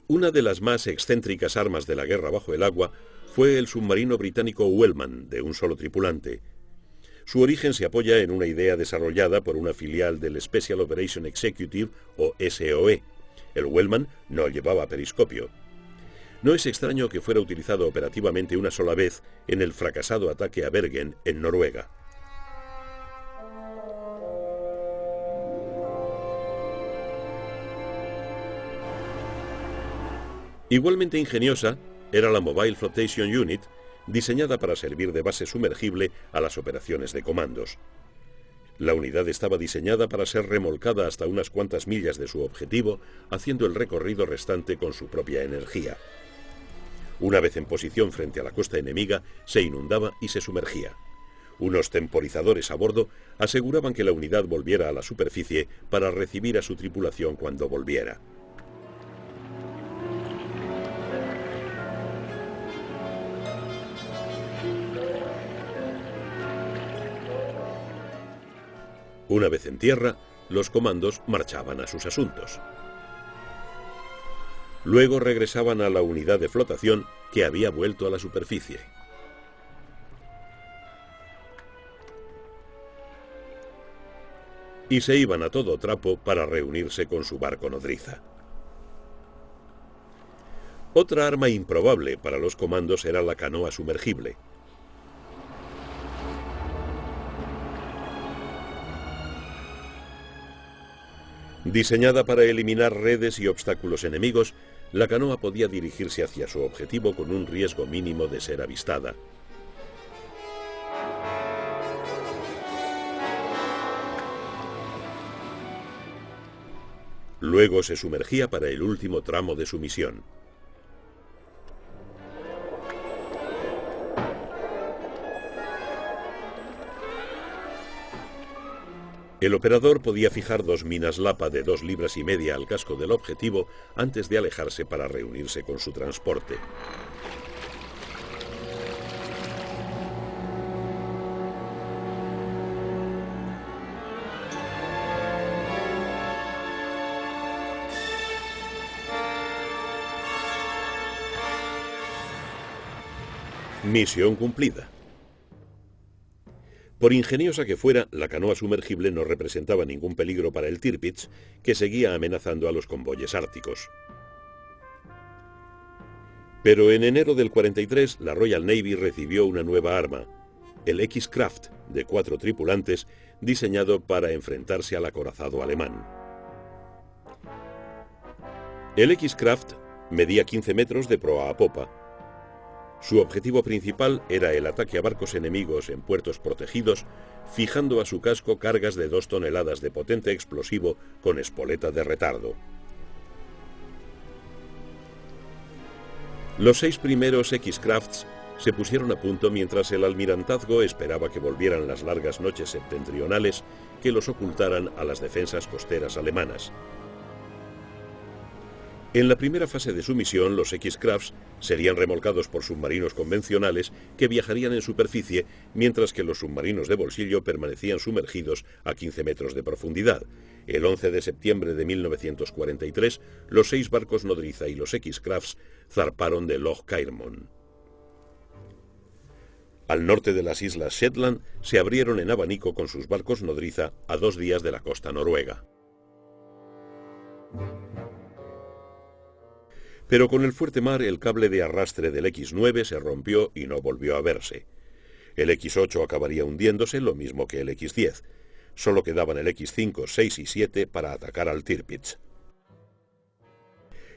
Una de las más excéntricas armas de la guerra bajo el agua fue el submarino británico Wellman, de un solo tripulante. Su origen se apoya en una idea desarrollada por una filial del Special Operation Executive, o SOE. El Wellman no llevaba periscopio. No es extraño que fuera utilizado operativamente una sola vez en el fracasado ataque a Bergen, en Noruega. Igualmente ingeniosa era la Mobile Flotation Unit, diseñada para servir de base sumergible a las operaciones de comandos. La unidad estaba diseñada para ser remolcada hasta unas cuantas millas de su objetivo, haciendo el recorrido restante con su propia energía. Una vez en posición frente a la costa enemiga, se inundaba y se sumergía. Unos temporizadores a bordo aseguraban que la unidad volviera a la superficie para recibir a su tripulación cuando volviera. Una vez en tierra, los comandos marchaban a sus asuntos. Luego regresaban a la unidad de flotación que había vuelto a la superficie. Y se iban a todo trapo para reunirse con su barco nodriza. Otra arma improbable para los comandos era la canoa sumergible. Diseñada para eliminar redes y obstáculos enemigos, la canoa podía dirigirse hacia su objetivo con un riesgo mínimo de ser avistada. Luego se sumergía para el último tramo de su misión. El operador podía fijar 2 minas Lapa de 2,5 libras al casco del objetivo antes de alejarse para reunirse con su transporte. Misión cumplida. Por ingeniosa que fuera, la canoa sumergible no representaba ningún peligro para el Tirpitz, que seguía amenazando a los convoyes árticos. Pero en enero del 43, la Royal Navy recibió una nueva arma, el X-Craft, de 4 tripulantes, diseñado para enfrentarse al acorazado alemán. El X-Craft medía 15 metros de proa a popa. Su objetivo principal era el ataque a barcos enemigos en puertos protegidos, fijando a su casco cargas de 2 toneladas de potente explosivo con espoleta de retardo. Los 6 primeros X-Crafts se pusieron a punto mientras el almirantazgo esperaba que volvieran las largas noches septentrionales que los ocultaran a las defensas costeras alemanas. En la primera fase de su misión, los X-Crafts serían remolcados por submarinos convencionales que viajarían en superficie, mientras que los submarinos de bolsillo permanecían sumergidos a 15 metros de profundidad. El 11 de septiembre de 1943, los 6 barcos nodriza y los X-Crafts zarparon de Loch Kairmon. Al norte de las islas Shetland se abrieron en abanico con sus barcos nodriza a 2 días de la costa noruega. Pero con el fuerte mar el cable de arrastre del X-9 se rompió y no volvió a verse. El X-8 acabaría hundiéndose, lo mismo que el X-10. Solo quedaban el X-5, 6 y 7 para atacar al Tirpitz.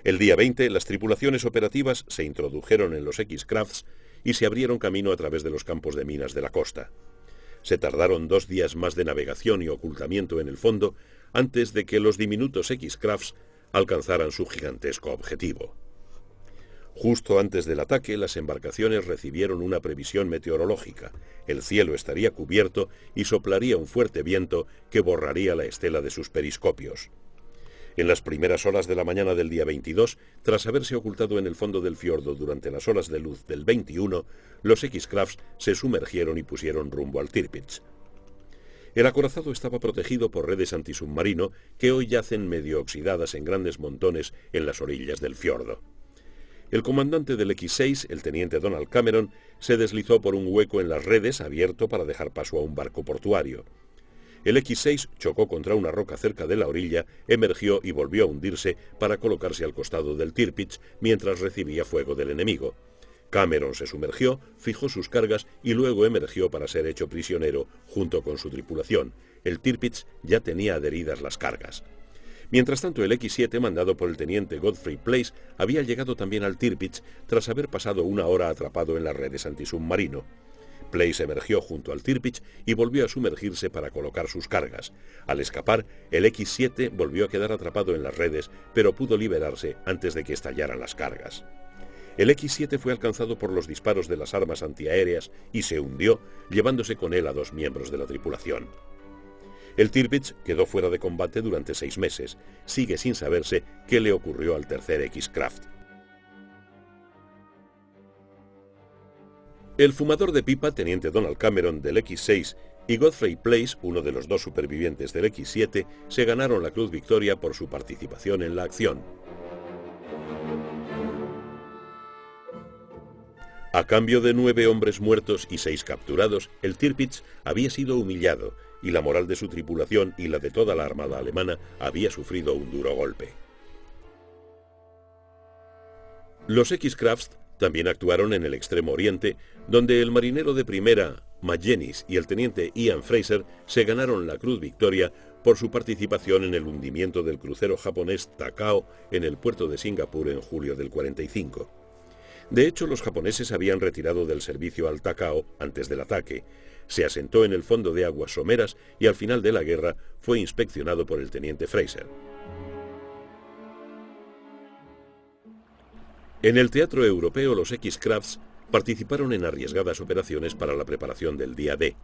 El día 20, las tripulaciones operativas se introdujeron en los X-Crafts y se abrieron camino a través de los campos de minas de la costa. Se tardaron 2 días más de navegación y ocultamiento en el fondo antes de que los diminutos X-Crafts alcanzaran su gigantesco objetivo. Justo antes del ataque, las embarcaciones recibieron una previsión meteorológica. El cielo estaría cubierto y soplaría un fuerte viento que borraría la estela de sus periscopios. En las primeras horas de la mañana del día 22, tras haberse ocultado en el fondo del fiordo durante las horas de luz del 21, los X-Crafts se sumergieron y pusieron rumbo al Tirpitz. El acorazado estaba protegido por redes antisubmarino que hoy yacen medio oxidadas en grandes montones en las orillas del fiordo. El comandante del X-6, el teniente Donald Cameron, se deslizó por un hueco en las redes abierto para dejar paso a un barco portuario. El X-6 chocó contra una roca cerca de la orilla, emergió y volvió a hundirse para colocarse al costado del Tirpitz mientras recibía fuego del enemigo. Cameron se sumergió, fijó sus cargas y luego emergió para ser hecho prisionero junto con su tripulación. El Tirpitz ya tenía adheridas las cargas. Mientras tanto, el X-7, mandado por el teniente Godfrey Place, había llegado también al Tirpitz tras haber pasado una hora atrapado en las redes antisubmarino. Place emergió junto al Tirpitz y volvió a sumergirse para colocar sus cargas. Al escapar, el X-7 volvió a quedar atrapado en las redes, pero pudo liberarse antes de que estallaran las cargas. El X-7 fue alcanzado por los disparos de las armas antiaéreas y se hundió, llevándose con él a 2 miembros de la tripulación. El Tirpitz quedó fuera de combate durante 6 meses. Sigue sin saberse qué le ocurrió al tercer X-Craft. El fumador de pipa, teniente Donald Cameron del X-6, y Godfrey Place, uno de los 2 supervivientes del X-7, se ganaron la Cruz Victoria por su participación en la acción. A cambio de 9 hombres muertos y 6 capturados, el Tirpitz había sido humillado y la moral de su tripulación y la de toda la armada alemana había sufrido un duro golpe. Los X-Crafts también actuaron en el Extremo Oriente, donde el marinero de primera, Magennis, y el teniente Ian Fraser se ganaron la Cruz Victoria por su participación en el hundimiento del crucero japonés Takao en el puerto de Singapur en julio del 45. De hecho, los japoneses habían retirado del servicio al Takao antes del ataque. Se asentó en el fondo de aguas someras y al final de la guerra fue inspeccionado por el teniente Fraser. En el teatro europeo, los X-Crafts participaron en arriesgadas operaciones para la preparación del día D.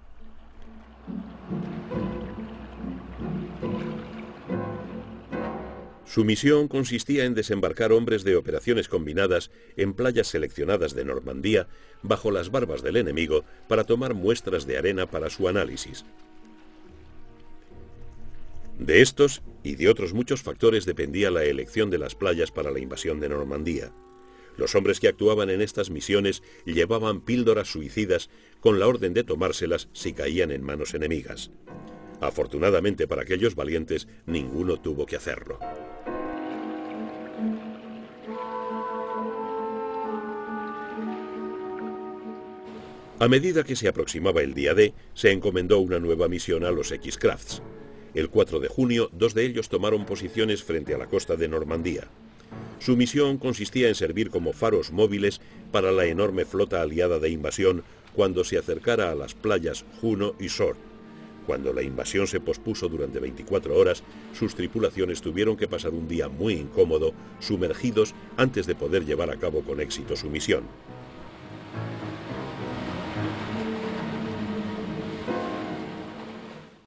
Su misión consistía en desembarcar hombres de operaciones combinadas en playas seleccionadas de Normandía bajo las barbas del enemigo para tomar muestras de arena para su análisis. De estos y de otros muchos factores dependía la elección de las playas para la invasión de Normandía. Los hombres que actuaban en estas misiones llevaban píldoras suicidas con la orden de tomárselas si caían en manos enemigas. Afortunadamente para aquellos valientes, ninguno tuvo que hacerlo. A medida que se aproximaba el día D, se encomendó una nueva misión a los X-Crafts. El 4 de junio, 2 de ellos tomaron posiciones frente a la costa de Normandía. Su misión consistía en servir como faros móviles para la enorme flota aliada de invasión cuando se acercara a las playas Juno y Sword. Cuando la invasión se pospuso durante 24 horas, sus tripulaciones tuvieron que pasar un día muy incómodo, sumergidos, antes de poder llevar a cabo con éxito su misión.